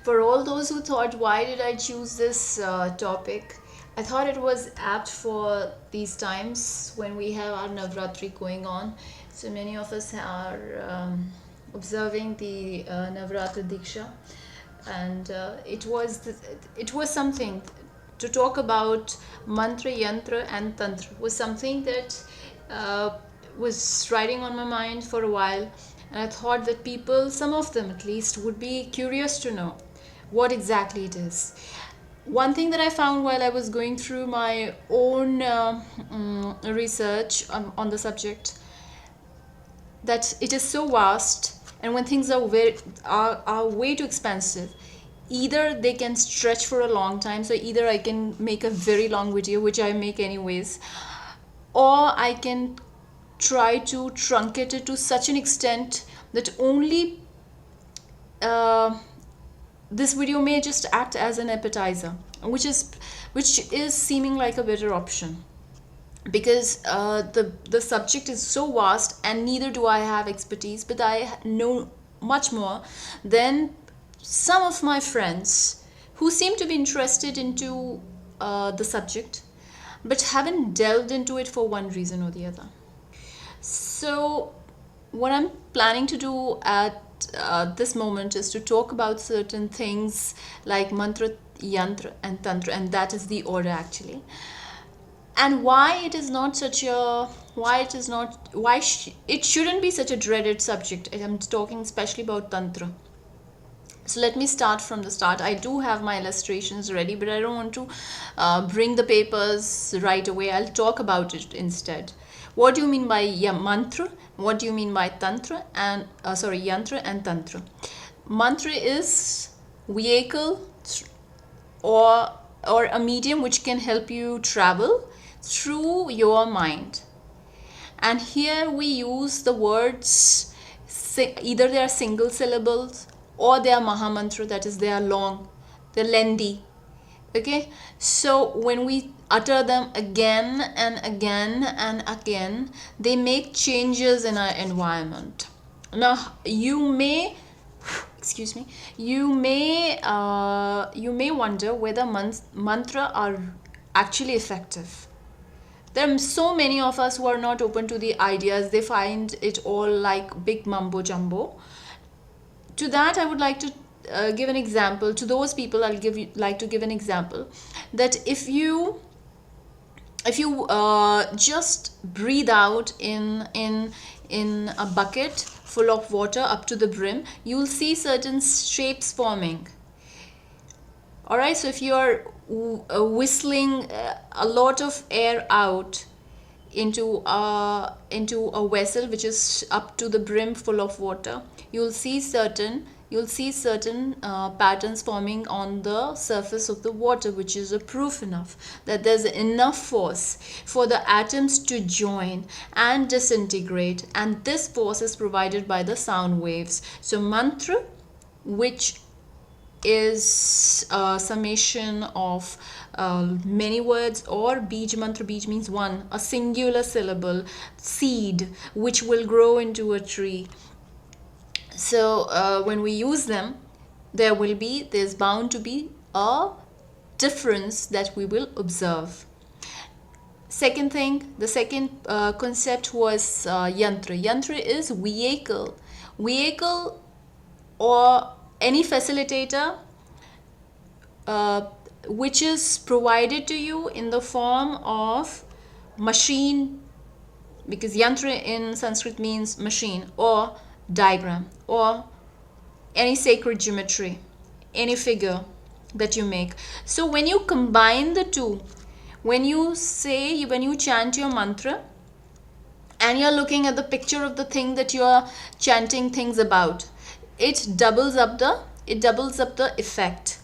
For all those who thought, why did I choose this topic? I thought it was apt for these times when we have our Navratri going on. So many of us are observing the Navratra Diksha, and it was something to talk about. Mantra, Yantra, and Tantra was something that was riding on my mind for a while, and I thought that people, some of them at least, would be curious to know what exactly it is. One thing that I found while I was going through my own research on the subject, that it is so vast, and when things are way too expensive, either they can stretch for a long time, so either I can make a very long video, which I make anyways, or I can try to truncate it to such an extent that only this video may just act as an appetizer, which is seeming like a better option, because the subject is so vast, and neither do I have expertise, but I know much more than some of my friends who seem to be interested into the subject, but haven't delved into it for one reason or the other. So what I'm planning to do at this moment is to talk about certain things like mantra, yantra, and tantra, and that is the order actually, and why it is not such a it shouldn't be such a dreaded subject. I'm talking especially about tantra. So let me start from the start. I do have my illustrations ready, but I don't want to bring the papers right away. I'll talk about it instead. What do you mean by mantra? What do you mean by tantra and yantra and tantra? Mantra is vehicle or a medium which can help you travel through your mind. And here we use the words, either they are single syllables or they are mahamantra, that is, they are long, they're lengthy. Okay, so when we utter them again and again and again, they make changes in our environment. Now you may wonder whether mantra are actually effective. There are so many of us who are not open to the ideas. They find it all like big mumbo jumbo. To that, I would like to give an example. To those people, I'll like to give an example that if you just breathe out in a bucket full of water up to the brim, you'll see certain shapes forming. All right, so if you are whistling a lot of air out into a vessel which is up to the brim full of water, you'll see certain patterns forming on the surface of the water, which is a proof enough that there's enough force for the atoms to join and disintegrate, and this force is provided by the sound waves. So mantra, which is a summation of many words, or bij mantra, bij means one, a singular syllable, seed which will grow into a tree. So when we use them, there's bound to be a difference that we will observe. The second concept was yantra. Yantra is vehicle or any facilitator which is provided to you in the form of machine, because yantra in Sanskrit means machine, or diagram, or any sacred geometry, any figure that you make. So when you combine the two, when you chant your mantra and you're looking at the picture of the thing that you are chanting things about, it doubles up the effect.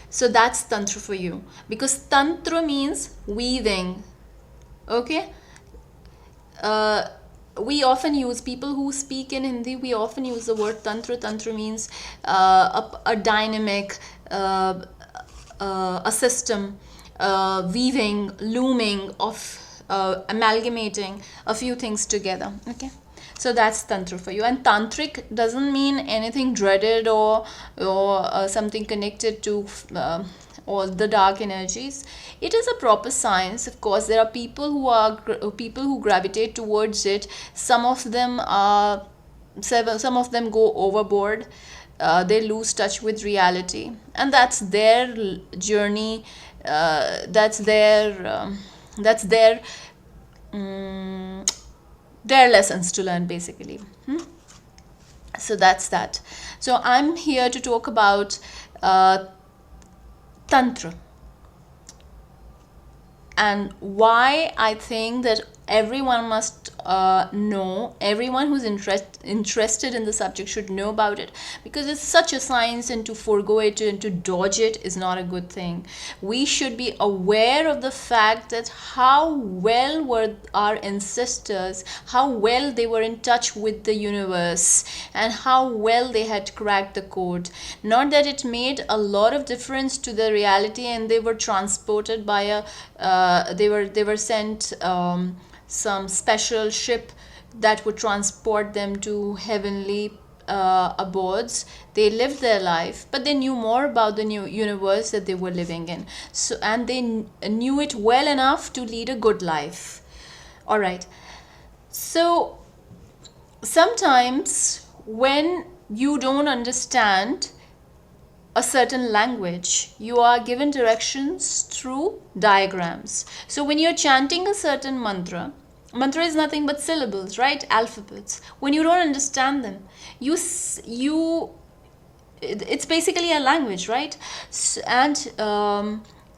So that's tantra for you, because tantra means weaving. Okay, we often use, people who speak in Hindi, we often use the word tantra. Tantra means a dynamic, a system, weaving, looming of amalgamating a few things together. Okay, So that's Tantra for you. And Tantric doesn't mean anything dreaded or something connected to all the dark energies. It is a proper science. Of course, there are people who gravitate towards it. Some of them go overboard. They lose touch with reality, and that's their journey. That's their lessons to learn, basically. So that's that. So I'm here to talk about Tantra, and why I think that everyone must know, everyone who's interested in the subject should know about it, because it's such a science, and to forego it and to dodge it is not a good thing. We should be aware of the fact that how well were our ancestors, how well they were in touch with the universe, and how well they had cracked the code. Not that it made a lot of difference to the reality, and they were transported by they were sent some special ship that would transport them to heavenly abodes. They lived their life, but they knew more about the new universe that they were living in. So, and they knew it well enough to lead a good life. All right. So sometimes when you don't understand a certain language, you are given directions through diagrams. So when you're chanting a certain mantra is nothing but syllables, right? Alphabets. When you don't understand them, it's basically a language, right? And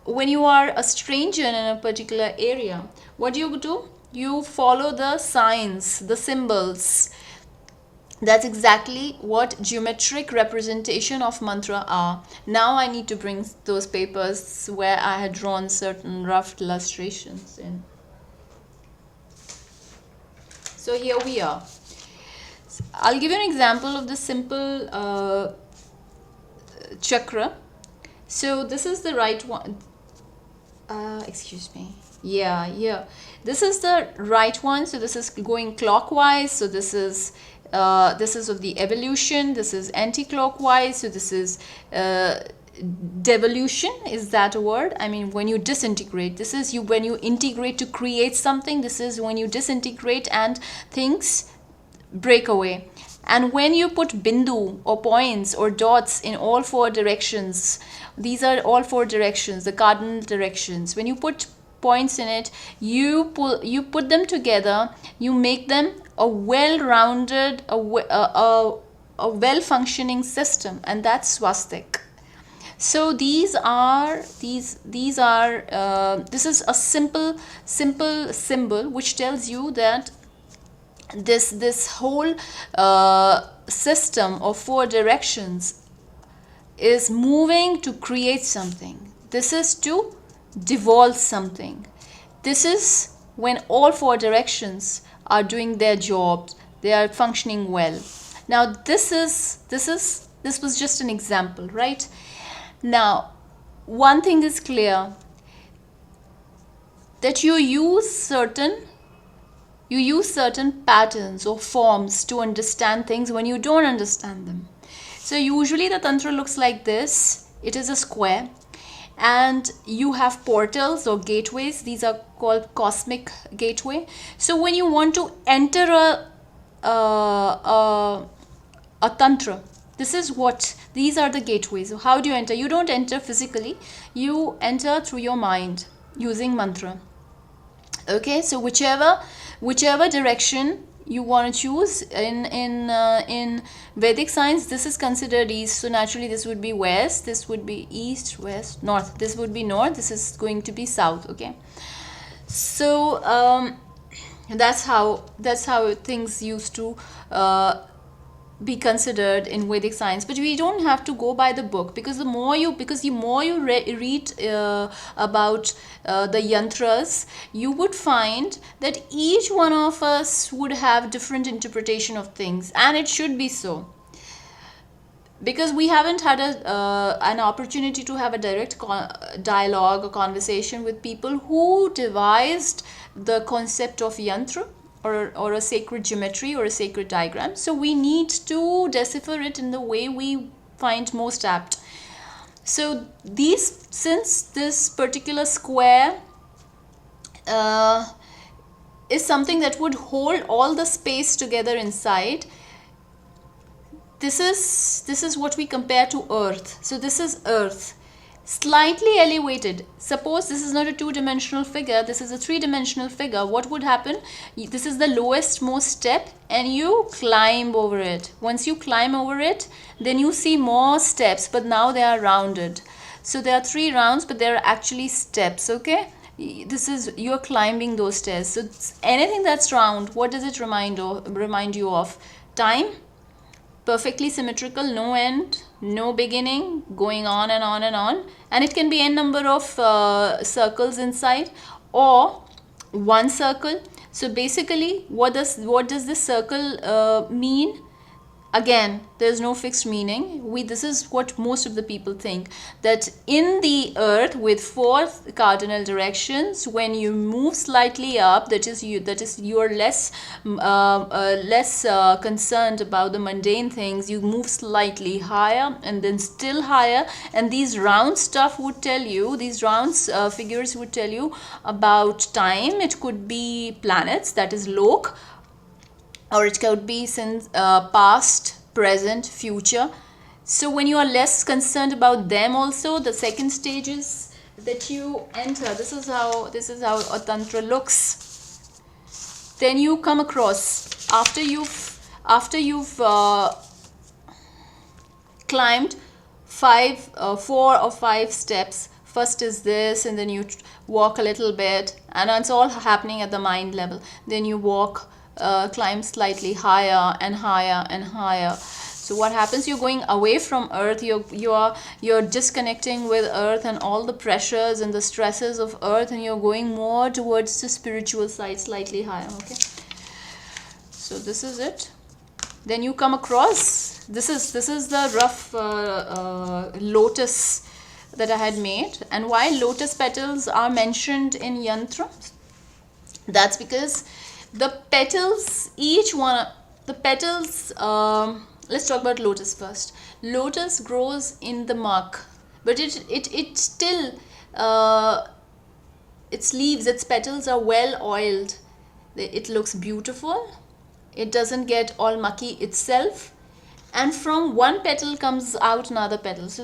when you are a stranger in a particular area, what do? You follow the signs, the symbols. That's exactly what geometric representation of mantra are. Now I need to bring those papers where I had drawn certain rough illustrations in. So here we are. I'll give you an example of the simple chakra. So this is the right one. Excuse me. Yeah. This is the right one. So this is going clockwise. So this is of the evolution. This is anti-clockwise. So this is devolution. Is that a word? I mean, when you disintegrate. This is when you integrate to create something. This is when you disintegrate and things break away. And when you put bindu or points or dots in all four directions, these are all four directions, the cardinal directions. When you put points in it, you put them together, you make them a well-rounded, a well-functioning system, and that's swastik. So this is a simple symbol which tells you that this whole system of four directions is moving to create something. This is to devolve something. This is when all four directions are doing their jobs, they are functioning well. Now this was just an example, right? Now one thing is clear, that you use certain patterns or forms to understand things when you don't understand them. So usually the tantra looks like this. It is a square, and you have portals or gateways. These are called cosmic gateway. So when you want to enter a tantra, these are the gateways. So how do you enter? You don't enter physically, you enter through your mind using mantra. Okay, so whichever direction you want to choose in Vedic science, this is considered east. So naturally this would be west, this would be east, west, north. This would be north, this is going to be south. Okay, so that's how things used to be considered in Vedic science. But we don't have to go by the book, because the more you read about the yantras, you would find that each one of us would have different interpretation of things, and it should be so, because we haven't had an opportunity to have a direct dialogue or conversation with people who devised the concept of yantra or a sacred geometry or a sacred diagram. So we need to decipher it in the way we find most apt. So since this particular square is something that would hold all the space together inside, this is what we compare to Earth. So this is Earth, slightly elevated. Suppose this is not a two-dimensional figure, this is a three-dimensional figure. What would happen? This is the lowest most step, and you climb over it. Once you climb over it, then you see more steps, but now they are rounded. So there are 3 rounds, but there are actually steps. Okay, this is, you're climbing those stairs. So anything that's round, what does it remind you of? Time. Perfectly symmetrical, no end, no beginning, going on and on and on. And it can be n number of circles inside, or one circle. So basically, what does this circle mean? Again, there's no fixed meaning. This is what most of the people think, that in the earth with 4 cardinal directions, when you move slightly up, that is you are less concerned about the mundane things. You move slightly higher and then still higher, and these round stuff would tell you, these round figures would tell you about time. It could be planets, that is lok, or it could be since past, present, future. So when you are less concerned about them, also the second stage is that you enter. This is how a tantra looks. Then you come across, after you've climbed 4 or 5 steps. First is this, and then you walk a little bit, and it's all happening at the mind level. Then you walk, climb slightly higher and higher and higher. So what happens? You're going away from Earth. You're disconnecting with Earth and all the pressures and the stresses of Earth, and you're going more towards the spiritual side, slightly higher. Okay. So this is it. Then you come across. This is the rough lotus that I had made. And why lotus petals are mentioned in Yantra? That's because the petals, let's talk about lotus first. Lotus grows in the muck, but it still, its leaves, its petals are well oiled. It looks beautiful. It doesn't get all mucky itself, and from one petal comes out another petal. So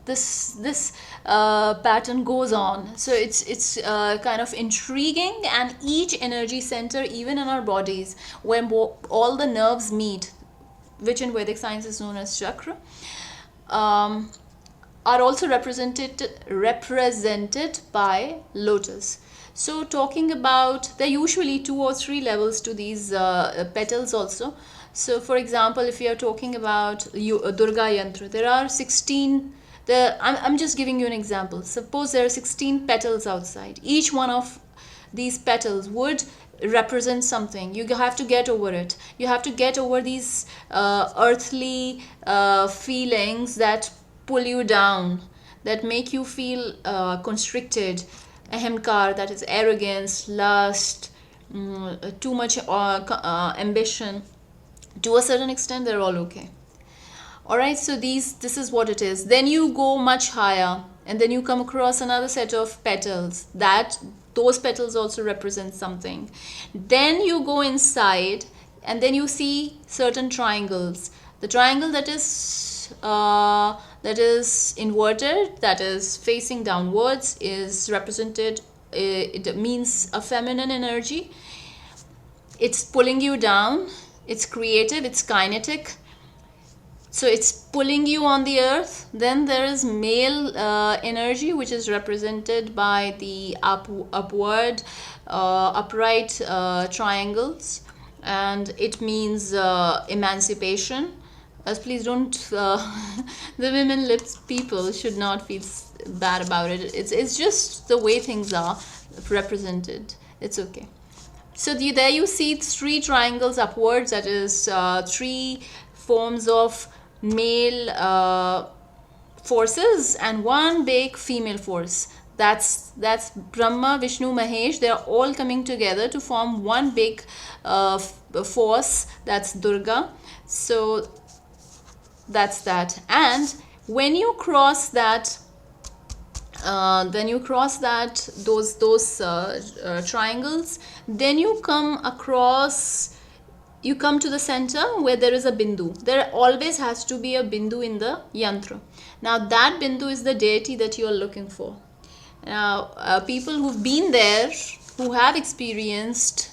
this pattern goes on. So it's kind of intriguing, and each energy center, even in our bodies, when all the nerves meet, which in Vedic science is known as chakra, are also represented by lotus. So talking about, there are usually 2 or 3 levels to these petals also. So for example, if you are talking about Durga Yantra, there are 16. I'm just giving you an example. Suppose there are 16 petals outside. Each one of these petals would represent something. You have to get over it. You have to get over these earthly feelings that pull you down, that make you feel constricted. Ahamkar, that is arrogance, lust, too much ambition. To a certain extent, they're all okay. Alright, so this is what it is. Then you go much higher, and then you come across another set of petals. Those petals also represent something. Then you go inside, and then you see certain triangles. The triangle that is inverted, that is facing downwards, is represented. It means a feminine energy. It's pulling you down. It's creative. It's kinetic. So it's pulling you on the earth. Then there is male energy, which is represented by the upward, upright triangles, and it means emancipation. Please don't, the women lips people should not feel bad about it. It's just the way things are represented. It's okay. So there you see 3 triangles upwards, that is 3 forms of male forces and 1 big female force. That's Brahma, Vishnu, Mahesh. They are all coming together to form one big force. That's Durga. So that's that. And when you cross that, those triangles, then you come across, you come to the center where there is a bindu. There always has to be a bindu in the yantra. Now that bindu is the deity that you are looking for. Now people who've been there, who have experienced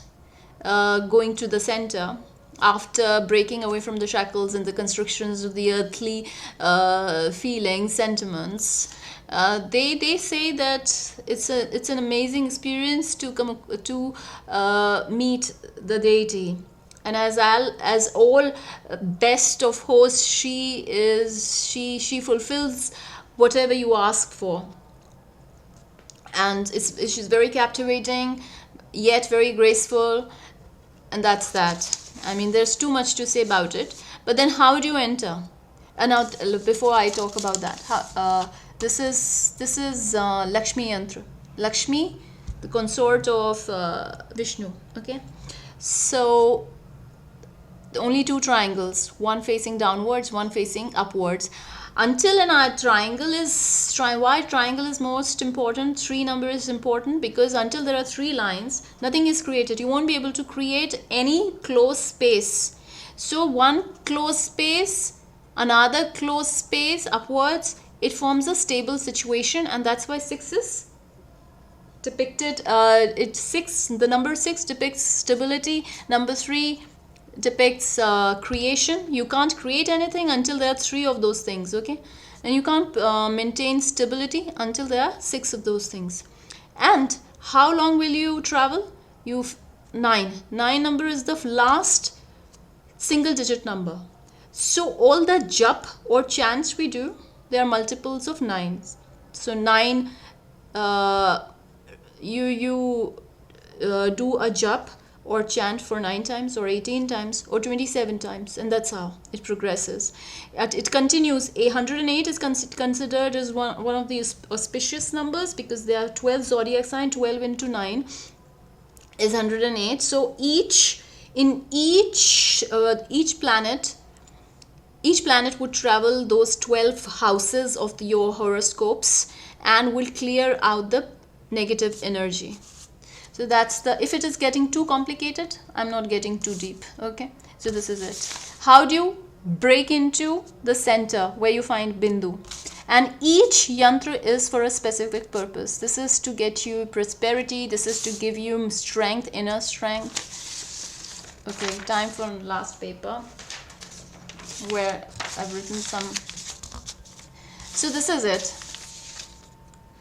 going to the center after breaking away from the shackles and the constrictions of the earthly feelings, sentiments, they say that it's an amazing experience to come to meet the deity. And as all best of hosts, she fulfills whatever you ask for, and she's very captivating yet very graceful. And that's that. I mean, there's too much to say about it. But then how do you enter? And now before I talk about that, this is Lakshmi Yantra. Lakshmi, the consort of Vishnu. Okay, so only two triangles, one facing downwards, one facing upwards. Until why triangle is most important, 3 number is important, because until there are 3 lines, nothing is created. You won't be able to create any closed space. So one closed space, another closed space upwards, it forms a stable situation, and that's why 6 is depicted. The number 6 depicts stability. Number 3 depicts creation. You can't create anything until there are 3 of those things, okay? And you can't maintain stability until there are 6 of those things. And how long will you travel? 9 number is the last single digit number. So all the jap or chants we do, they are multiples of 9s. So 9, you do a jap or chant for 9 times or 18 times or 27 times, and that's how it progresses. It continues. 108 is considered as one of the auspicious numbers, because there are 12 zodiac sign. 12 into 9 is 108. So each planet would travel those 12 houses of your horoscopes and will clear out the negative energy. So that's if it is getting too complicated, I'm not getting too deep. Okay, so this is it. How do you break into the center where you find bindu? And each yantra is for a specific purpose. This is to get you prosperity. This is to give you strength, inner strength. Okay, time for last paper where I've written some. So this is it.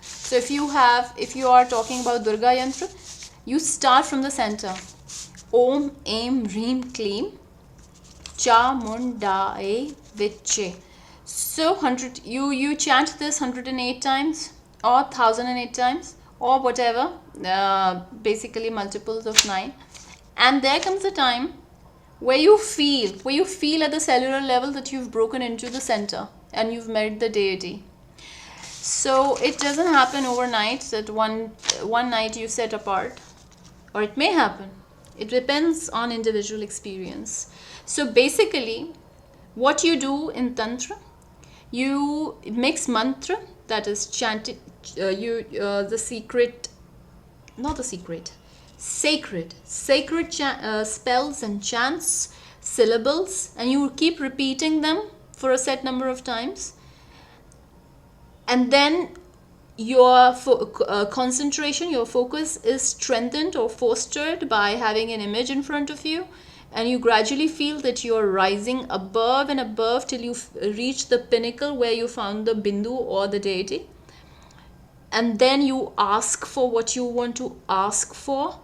So if you are talking about Durga yantra, you start from the center. Om, Aim, Reem, Kleem, Chamundaye Viche. So you chant this 108 times or 1008 times or whatever, basically multiples of 9. And there comes a time where you feel at the cellular level that you've broken into the center and you've met the deity. So it doesn't happen overnight, that one night you set apart, or it may happen. It depends on individual experience. So basically, what you do in Tantra, you mix mantra, that is chanted, sacred spells and chants, syllables, and you keep repeating them for a set number of times. And then your concentration, your focus is strengthened or fostered by having an image in front of you, and you gradually feel that you are rising above and above till you reach the pinnacle where you found the bindu or the deity. And then you ask for what you want to ask for.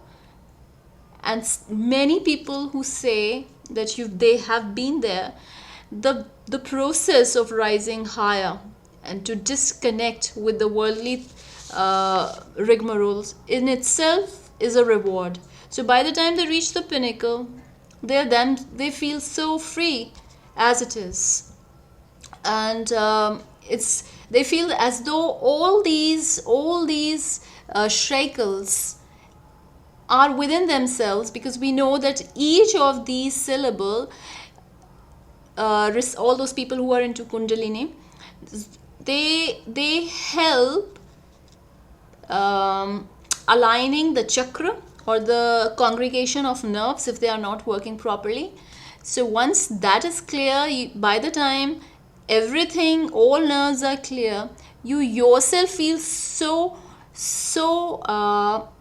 And many people who say that they have been there, the process of rising higher and to disconnect with the worldly rigmaroles in itself is a reward. So by the time they reach the pinnacle, they feel so free as it is. And it's They feel as though all these shackles are within themselves, because we know that each of these syllable, all those people who are into Kundalini, they help aligning the chakra or the congregation of nerves if they are not working properly. So once that is clear, by the time everything, all nerves are clear, you yourself feel so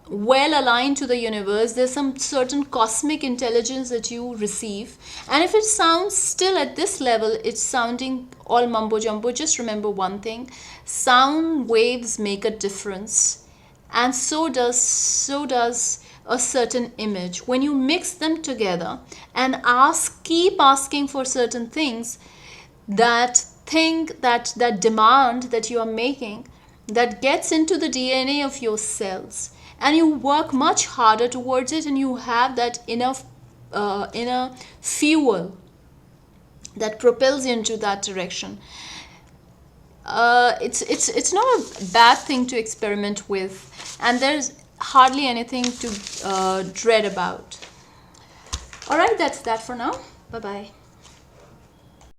well aligned to the universe. There's some certain cosmic intelligence that you receive, and if it sounds still at this level, it's sounding all mumbo jumbo, just remember one thing: sound waves make a difference, and so does a certain image. When you mix them together and keep asking for certain things, that demand that you are making, that gets into the DNA of your cells, and you work much harder towards it, and you have that inner fuel that propels you into that direction. It's not a bad thing to experiment with, and there's hardly anything to dread about. All right, that's that for now. Bye bye.